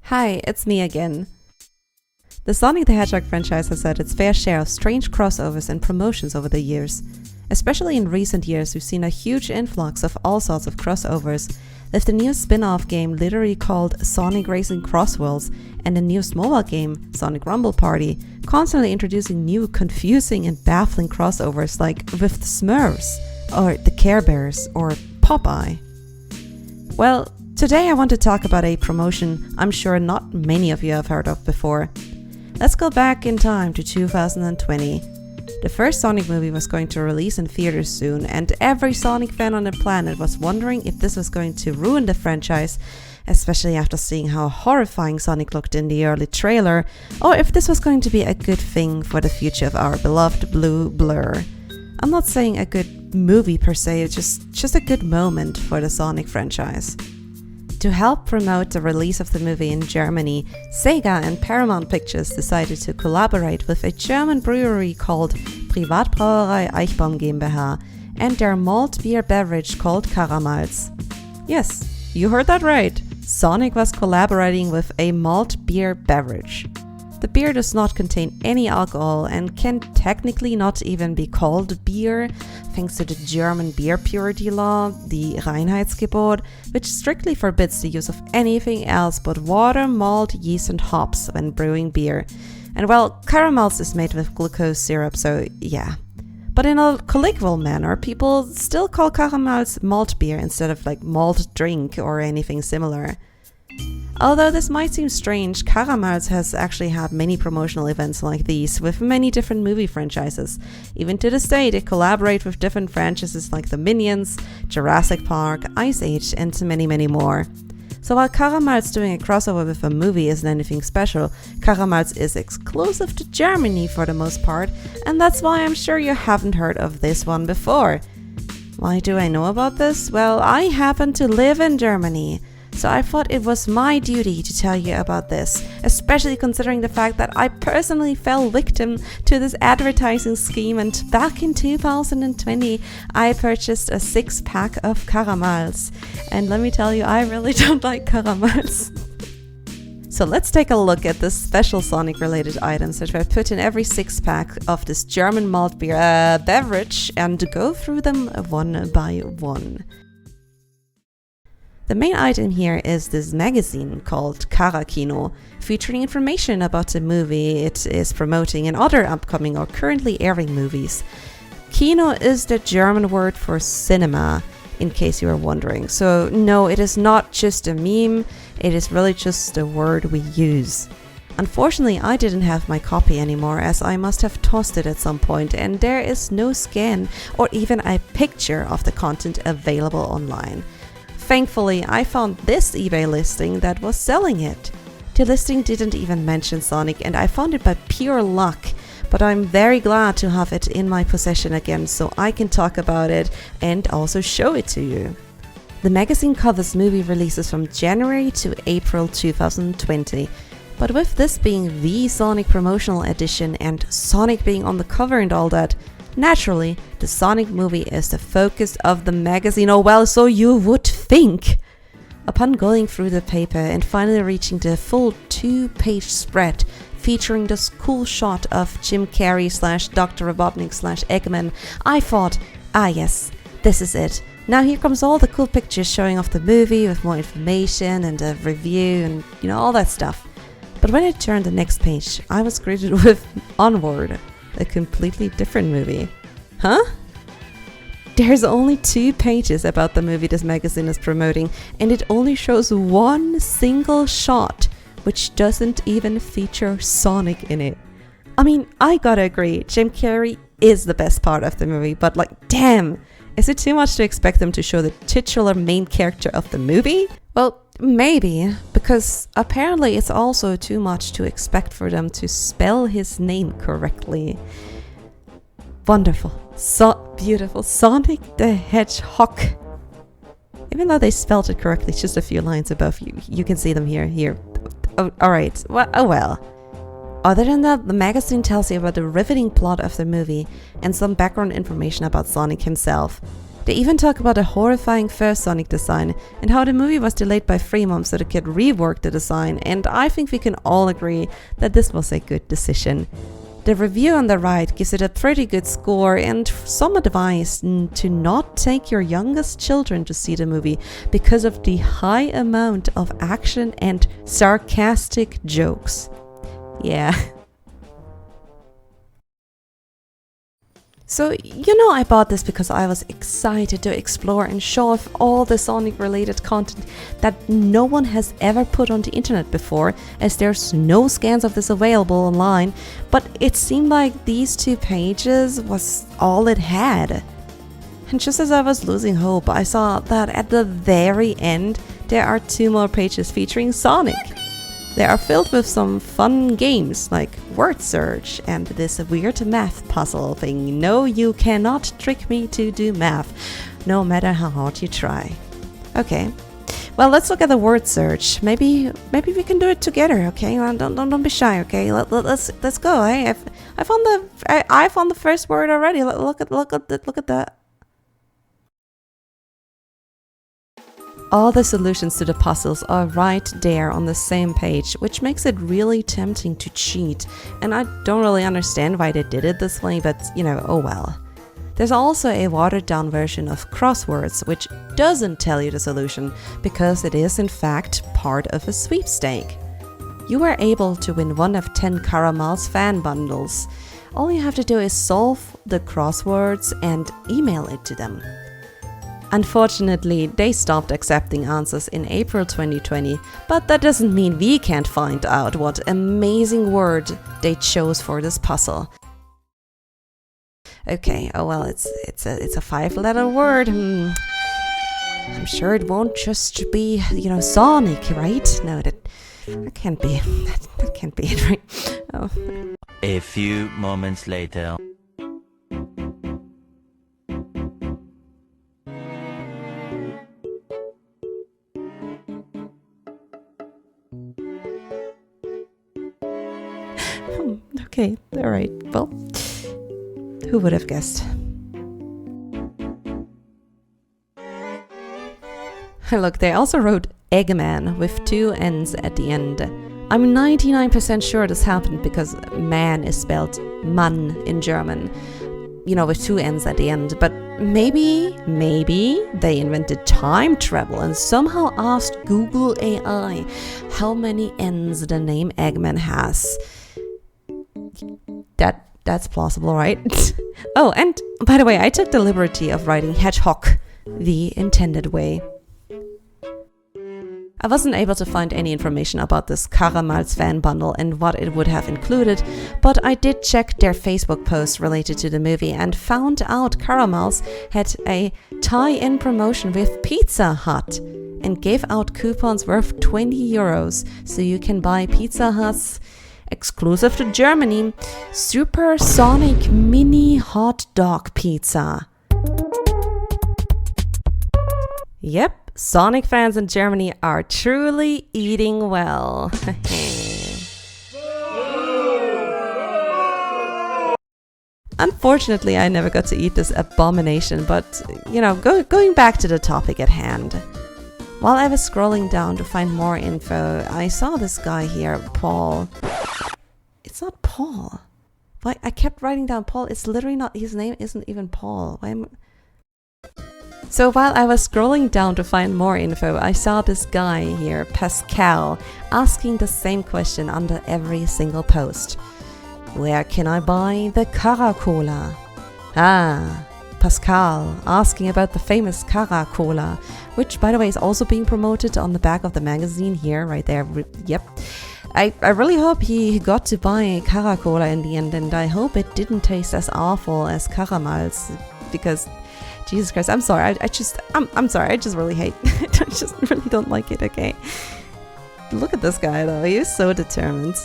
Hi, it's me again. The Sonic the Hedgehog franchise has had its fair share of strange crossovers and promotions over the years. Especially in recent years, we've seen a huge influx of all sorts of crossovers, with the new spin-off game literally called Sonic Racing Crossworlds and the newest mobile game, Sonic Rumble Party, constantly introducing new, confusing and baffling crossovers like with the Smurfs, or the Care Bears, or Popeye. Well, today I want to talk about a promotion I'm sure not many of you have heard of before. Let's go back in time to 2020. The first Sonic movie was going to release in theaters soon, and every Sonic fan on the planet was wondering if this was going to ruin the franchise, especially after seeing how horrifying Sonic looked in the early trailer, or if this was going to be a good thing for the future of our beloved blue blur. I'm not saying a good movie per se, it's just a good moment for the Sonic franchise. To help promote the release of the movie in Germany, Sega and Paramount Pictures decided to collaborate with a German brewery called Privatbrauerei Eichbaum GmbH and their malt beer beverage called Karamalz. Yes, you heard that right. Sonic was collaborating with a malt beer beverage. The beer does not contain any alcohol and can technically not even be called beer, thanks to the German beer purity law, the Reinheitsgebot, which strictly forbids the use of anything else but water, malt, yeast and hops when brewing beer. And well, Karamalz is made with glucose syrup, so yeah. But in a colloquial manner, people still call Karamalz malt beer instead of like malt drink or anything similar. Although this might seem strange, Karamalz has actually had many promotional events like these with many different movie franchises. Even to this day, they collaborate with different franchises like the Minions, Jurassic Park, Ice Age, and many, many more. So while Karamalz doing a crossover with a movie isn't anything special, Karamalz is exclusive to Germany for the most part, and that's why I'm sure you haven't heard of this one before. Why do I know about this? Well, I happen to live in Germany. So I thought it was my duty to tell you about this, especially considering the fact that I personally fell victim to this advertising scheme, and back in 2020 I purchased a 6-pack of Karamalz. And let me tell you, I really don't like Karamalz. So let's take a look at the special Sonic related items that were put in every 6-pack of this German malt beer beverage and go through them one by one. The main item here is this magazine called Karakino, featuring information about the movie it is promoting and other upcoming or currently airing movies. Kino is the German word for cinema, in case you are wondering. So no, it is not just a meme, it is really just a word we use. Unfortunately, I didn't have my copy anymore, as I must have tossed it at some point, and there is no scan or even a picture of the content available online. Thankfully, I found this eBay listing that was selling it. The listing didn't even mention Sonic, and I found it by pure luck, but I'm very glad to have it in my possession again so I can talk about it and also show it to you. The magazine covers movie releases from January to April 2020, but with this being the Sonic promotional edition and Sonic being on the cover and all that, naturally, the Sonic movie is the focus of the magazine. Oh well, so you would think. Upon going through the paper and finally reaching the full 2-page spread featuring this cool shot of Jim Carrey / Dr. Robotnik / Eggman, I thought, yes, this is it. Now here comes all the cool pictures showing off the movie with more information and a review and all that stuff. But when I turned the next page, I was greeted with Onward, a completely different movie. Huh? There's only 2 pages about the movie this magazine is promoting, and it only shows one single shot, which doesn't even feature Sonic in it. I mean, I gotta agree, Jim Carrey is the best part of the movie, but like, damn, is it too much to expect them to show the titular main character of the movie? Well, maybe, because apparently it's also too much to expect for them to spell his name correctly. Wonderful. So beautiful. Sonic the Hedgehog. Even though they spelled it correctly, it's just a few lines above you. You can see them here. Oh, alright. Well. Other than that, the magazine tells you about the riveting plot of the movie and some background information about Sonic himself. They even talk about a horrifying first Sonic design and how the movie was delayed by 3 months so they could rework the design, and I think we can all agree that this was a good decision. The review on the right gives it a pretty good score and some advice to not take your youngest children to see the movie because of the high amount of action and sarcastic jokes. Yeah. So, I bought this because I was excited to explore and show off all the Sonic related content that no one has ever put on the internet before, as there's no scans of this available online, but it seemed like these 2 pages was all it had. And just as I was losing hope, I saw that at the very end there are 2 more pages featuring Sonic. They are filled with some fun games like word search and this weird math puzzle thing. No, you cannot trick me to do math, no matter how hard you try. Okay, well, let's look at the word search. Maybe we can do it together. Okay, well, don't be shy. Okay, let's go. I found the first word already. Look at that. All the solutions to the puzzles are right there on the same page, which makes it really tempting to cheat. And I don't really understand why they did it this way, but oh well. There's also a watered down version of crosswords, which doesn't tell you the solution, because it is in fact part of a sweepstake. You are able to win one of 10 Karamalz fan bundles. All you have to do is solve the crosswords and email it to them. Unfortunately, they stopped accepting answers in April 2020, but that doesn't mean we can't find out what amazing word they chose for this puzzle. Okay, oh well, it's a 5-letter word. I'm sure it won't just be, Sonic, right? No, that can't be. That can't be it, right? Oh. A few moments later. Okay, alright, well, who would have guessed? Look, they also wrote Eggman with 2 N's at the end. I'm 99% sure this happened because man is spelled Mann in German, with 2 N's at the end, but maybe they invented time travel and somehow asked Google AI how many N's the name Eggman has. That's plausible, right? Oh, and by the way, I took the liberty of writing hedgehog the intended way. I wasn't able to find any information about this Karamalz fan bundle and what it would have included, but I did check their Facebook post related to the movie and found out Karamalz had a tie-in promotion with Pizza Hut and gave out coupons worth 20 euros, so you can buy Pizza Hut's exclusive to Germany, Super Sonic Mini Hot Dog Pizza. Yep, Sonic fans in Germany are truly eating well. Unfortunately, I never got to eat this abomination, but, going back to the topic at hand. While I was scrolling down to find more info, I saw this guy here, Paul. It's not Paul. Why? I kept writing down Paul. It's literally not, his name isn't even Paul. So while I was scrolling down to find more info, I saw this guy here, Pascal, asking the same question under every single post. Where can I buy the Caracola? Ah, Pascal asking about the famous Caracola, which by the way is also being promoted on the back of the magazine here, right there. Yep. I really hope he got to buy Caracola in the end, and I hope it didn't taste as awful as Karamalz, because Jesus Christ, I'm sorry, I'm sorry, I just really hate I just really don't like it, okay? Look at this guy though, he's so determined.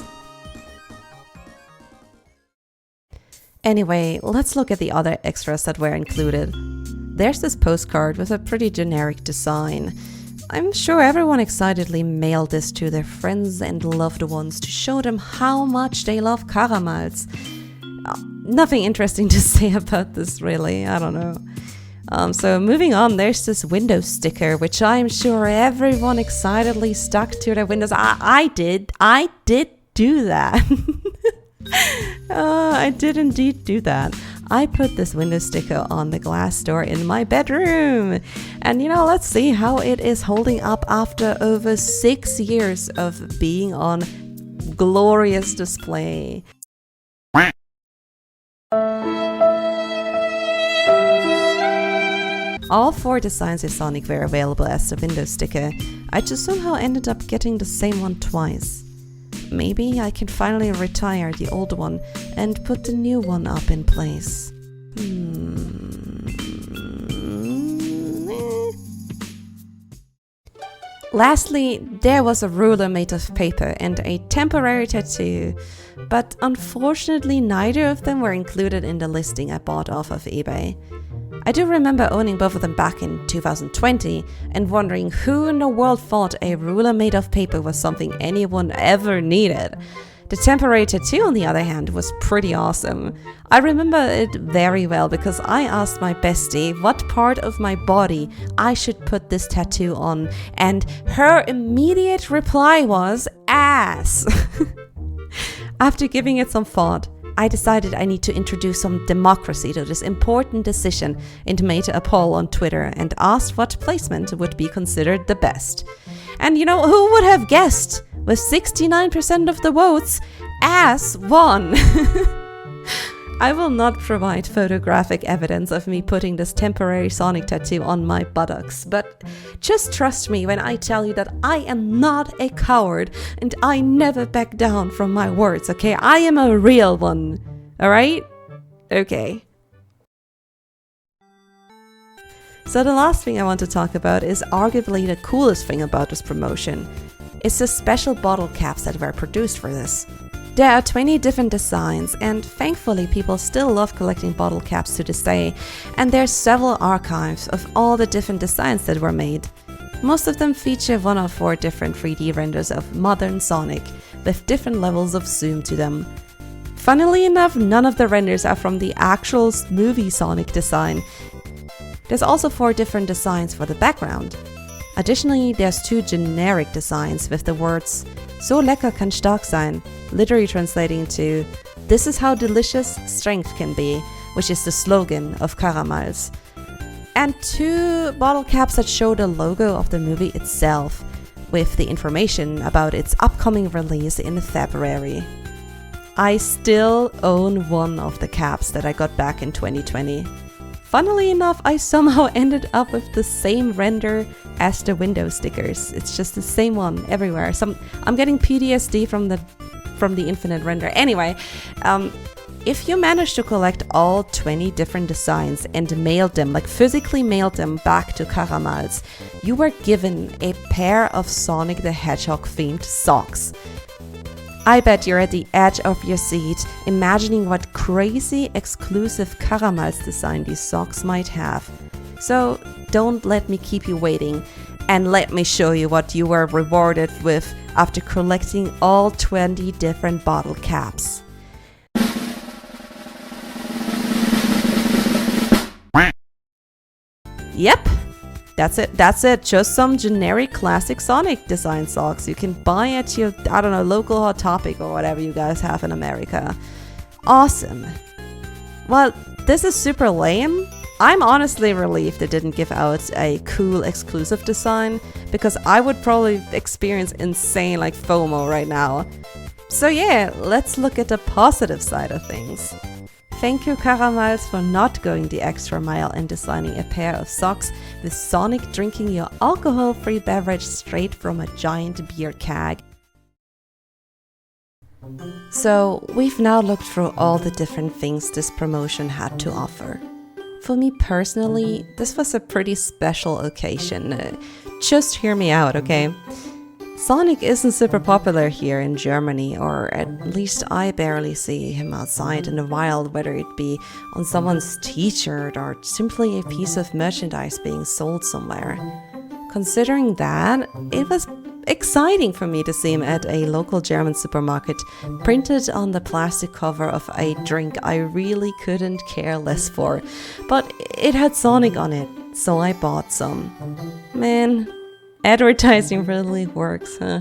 Anyway, let's look at the other extras that were included. There's this postcard with a pretty generic design. I'm sure everyone excitedly mailed this to their friends and loved ones to show them how much they love Karamalz. Nothing interesting to say about this, really, I don't know. So moving on, there's this window sticker, which I'm sure everyone excitedly stuck to their windows. I did do that. I did indeed do that. I put this window sticker on the glass door in my bedroom. And let's see how it is holding up after over 6 years of being on glorious display. All 4 designs of Sonic were available as the window sticker. I just somehow ended up getting the same one twice. Maybe I can finally retire the old one and put the new one up in place. Lastly, there was a ruler made of paper and a temporary tattoo, but unfortunately neither of them were included in the listing I bought off of eBay. I do remember owning both of them back in 2020 and wondering who in the world thought a ruler made of paper was something anyone ever needed. The temporary tattoo, on the other hand, was pretty awesome. I remember it very well because I asked my bestie what part of my body I should put this tattoo on, and her immediate reply was ass. After giving it some thought, I decided I need to introduce some democracy to this important decision and made a poll on Twitter and asked what placement would be considered the best. And who would have guessed? With 69% of the votes, ass won. I will not provide photographic evidence of me putting this temporary Sonic tattoo on my buttocks, but just trust me when I tell you that I am not a coward and I never back down from my words, okay? I am a real one, alright? Okay. So the last thing I want to talk about is arguably the coolest thing about this promotion. It's the special bottle caps that were produced for this. There are 20 different designs, and thankfully people still love collecting bottle caps to this day, and there's several archives of all the different designs that were made. Most of them feature 1 or 4 different 3D renders of modern Sonic, with different levels of zoom to them. Funnily enough, none of the renders are from the actual movie Sonic design. There's also 4 different designs for the background. Additionally, there's 2 generic designs with the words "So lecker kann stark sein," literally translating to "This is how delicious strength can be," which is the slogan of Karamalz. And 2 bottle caps that show the logo of the movie itself, with the information about its upcoming release in February. I still own one of the caps that I got back in 2020. Funnily enough, I somehow ended up with the same render as the window stickers. It's just the same one everywhere. I'm getting PTSD from the infinite render. Anyway, if you manage to collect all 20 different designs and mailed them, like physically mailed them back to Karamalz, you were given a pair of Sonic the Hedgehog themed socks. I bet you're at the edge of your seat, imagining what crazy exclusive Karamalz design these socks might have. So don't let me keep you waiting, and let me show you what you were rewarded with after collecting all 20 different bottle caps. Yep, that's it. Just some generic classic Sonic design socks you can buy at your, local Hot Topic or whatever you guys have in America. Awesome. Well, this is super lame. I'm honestly relieved they didn't give out a cool exclusive design, because I would probably experience insane FOMO right now. So yeah, let's look at the positive side of things. Thank you, Karamalz, for not going the extra mile and designing a pair of socks with Sonic drinking your alcohol-free beverage straight from a giant beer keg. So, we've now looked through all the different things this promotion had to offer. For me personally, this was a pretty special occasion. Just hear me out, okay? Sonic isn't super popular here in Germany, or at least I barely see him outside in the wild, whether it be on someone's t-shirt or simply a piece of merchandise being sold somewhere. Considering that, it was exciting for me to see him at a local German supermarket, printed on the plastic cover of a drink I really couldn't care less for. But it had Sonic on it, so I bought some. Man, advertising really works, huh?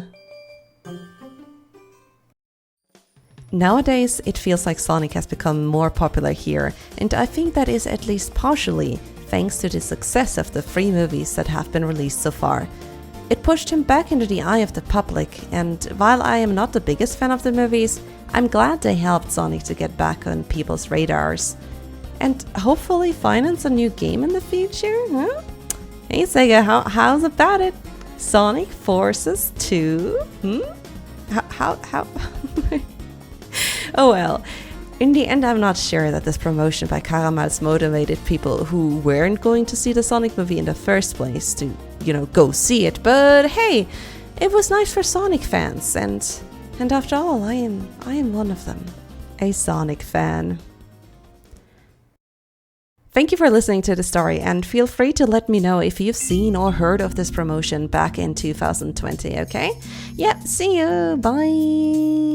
Nowadays, it feels like Sonic has become more popular here, and I think that is at least partially thanks to the success of the 3 movies that have been released so far. It pushed him back into the eye of the public, and while I am not the biggest fan of the movies, I'm glad they helped Sonic to get back on people's radars. And hopefully finance a new game in the future, huh? Hey Sega, how's about it? Sonic Forces 2? How? Oh well, in the end I'm not sure that this promotion by Karamalz motivated people who weren't going to see the Sonic movie in the first place to, go see it, but hey, it was nice for Sonic fans, and after all, I am one of them, a Sonic fan. Thank you for listening to the story, and feel free to let me know if you've seen or heard of this promotion back in 2020, okay? Yeah, see you, bye!